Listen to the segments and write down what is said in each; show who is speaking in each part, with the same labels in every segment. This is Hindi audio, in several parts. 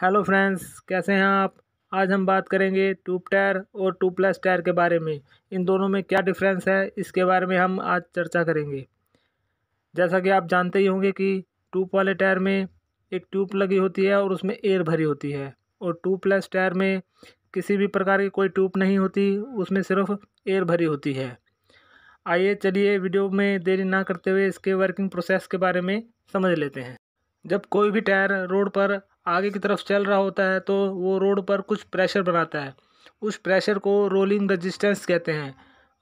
Speaker 1: हेलो फ्रेंड्स, कैसे हैं आप। आज हम बात करेंगे ट्यूब टायर और ट्यूब प्लस टायर के बारे में। इन दोनों में क्या डिफरेंस है, इसके बारे में हम आज चर्चा करेंगे। जैसा कि आप जानते ही होंगे कि ट्यूब वाले टायर में एक ट्यूब लगी होती है और उसमें एयर भरी होती है, और ट्यूब प्लस टायर में किसी भी प्रकार की कोई ट्यूब नहीं होती, उसमें सिर्फ एयर भरी होती है। आइए चलिए वीडियो में देरी ना करते हुए इसके वर्किंग प्रोसेस के बारे में समझ लेते हैं। जब कोई भी टायर रोड पर आगे की तरफ चल रहा होता है तो वो रोड पर कुछ प्रेशर बनाता है। उस प्रेशर को रोलिंग रेजिस्टेंस कहते हैं।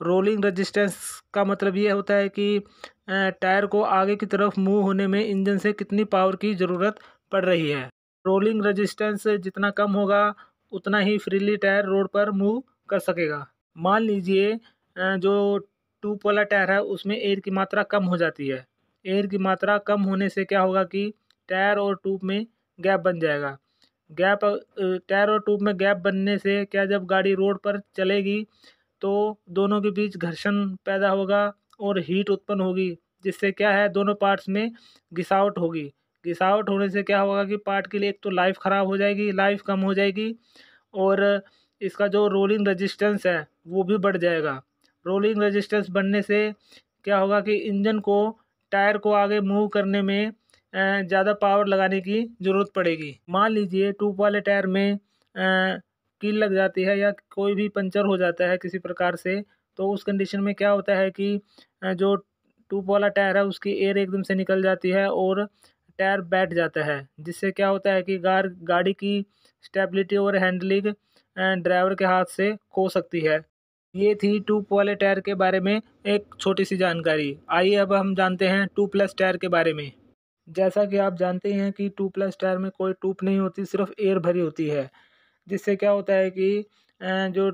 Speaker 1: रोलिंग रेजिस्टेंस का मतलब ये होता है कि टायर को आगे की तरफ मूव होने में इंजन से कितनी पावर की ज़रूरत पड़ रही है। रोलिंग रेजिस्टेंस जितना कम होगा उतना ही फ्रीली टायर रोड पर मूव कर सकेगा। मान लीजिए जो ट्यूब वाला टायर है उसमें एयर की मात्रा कम हो जाती है। एयर की मात्रा कम होने से क्या होगा कि टायर और ट्यूब में गैप बन जाएगा। टायर और ट्यूब में गैप बनने से क्या, जब गाड़ी रोड पर चलेगी तो दोनों के बीच घर्षण पैदा होगा और हीट उत्पन्न होगी, जिससे क्या है, दोनों पार्ट्स में घिसावट होगी। घिसावट होने से क्या होगा कि पार्ट के लिए एक तो लाइफ ख़राब हो जाएगी, लाइफ कम हो जाएगी, और इसका जो रोलिंग रेजिस्टेंस है वो भी बढ़ जाएगा। रोलिंग रेजिस्टेंस बढ़ने से क्या होगा कि इंजन को टायर को आगे मूव करने में ज़्यादा पावर लगाने की ज़रूरत पड़ेगी। मान लीजिए ट्यूब वाले टायर में कील लग जाती है या कोई भी पंचर हो जाता है किसी प्रकार से, तो उस कंडीशन में क्या होता है कि जो ट्यूब वाला टायर है उसकी एयर एकदम से निकल जाती है और टायर बैठ जाता है, जिससे क्या होता है कि गाड़ी की स्टेबिलिटी और हैंडलिंग ड्राइवर के हाथ से खो सकती है। ये थी ट्यूब वाले टायर के बारे में एक छोटी सी जानकारी। आइए अब हम जानते हैं ट्यूब प्लस टायर के बारे में। जैसा कि आप जानते हैं कि ट्यूब प्लस टायर में कोई ट्यूब नहीं होती, सिर्फ एयर भरी होती है, जिससे क्या होता है कि जो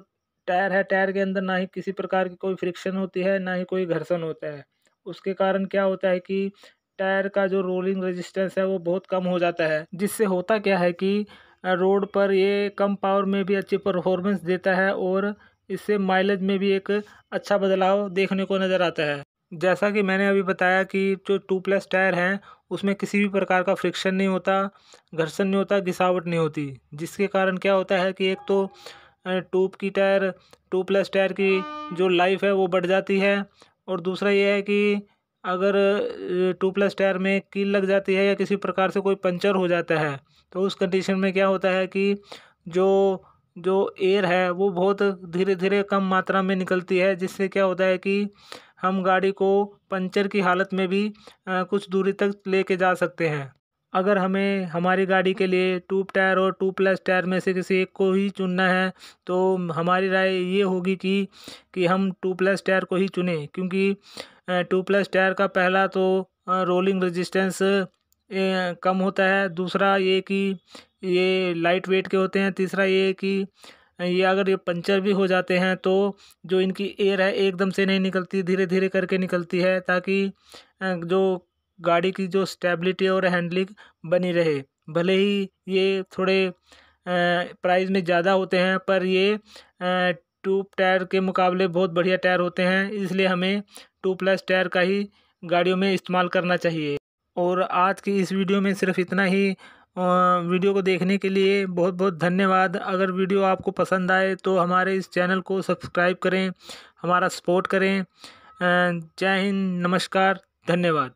Speaker 1: टायर है, टायर के अंदर ना ही किसी प्रकार की कोई फ्रिक्शन होती है, ना ही कोई घर्षण होता है। उसके कारण क्या होता है कि टायर का जो रोलिंग रेजिस्टेंस है वो बहुत कम हो जाता है, जिससे होता क्या है कि रोड पर ये कम पावर में भी अच्छी परफॉर्मेंस देता है और इससे माइलेज में भी एक अच्छा बदलाव देखने को नज़र आता है। जैसा कि मैंने अभी बताया कि जो ट्यूब प्लस टायर हैं उसमें किसी भी प्रकार का फ्रिक्शन नहीं होता, घर्षण नहीं होता, घिसावट नहीं होती, जिसके कारण क्या होता है कि एक तो ट्यूब प्लस टायर की जो लाइफ है वो बढ़ जाती है, और दूसरा ये है कि अगर ट्यूब प्लस टायर में कील लग जाती है या किसी प्रकार से कोई पंचर हो जाता है तो उस कंडीशन में क्या होता है कि जो जो एयर है वो बहुत धीरे धीरे कम मात्रा में निकलती है, जिससे क्या होता है कि हम गाड़ी को पंचर की हालत में भी कुछ दूरी तक लेके जा सकते हैं। अगर हमें हमारी गाड़ी के लिए ट्यूब टायर और ट्यूब प्लस टायर में से किसी एक को ही चुनना है तो हमारी राय ये होगी कि हम ट्यूब प्लस टायर को ही चुनें, क्योंकि ट्यूब प्लस टायर का पहला तो रोलिंग रेजिस्टेंस कम होता है, दूसरा ये कि ये लाइट वेट के होते हैं, तीसरा ये कि ये अगर ये पंचर भी हो जाते हैं तो जो इनकी एयर है एकदम से नहीं निकलती, धीरे धीरे करके निकलती है, ताकि जो गाड़ी की जो स्टेबिलिटी और हैंडलिंग बनी रहे। भले ही ये थोड़े प्राइस में ज़्यादा होते हैं, पर ये ट्यूब टायर के मुकाबले बहुत बढ़िया टायर होते हैं, इसलिए हमें ट्यूब प्लस टायर का ही गाड़ियों में इस्तेमाल करना चाहिए। और आज की इस वीडियो में सिर्फ इतना ही। वीडियो को देखने के लिए बहुत बहुत धन्यवाद। अगर वीडियो आपको पसंद आए तो हमारे इस चैनल को सब्सक्राइब करें, हमारा सपोर्ट करें। जय हिंद, नमस्कार, धन्यवाद।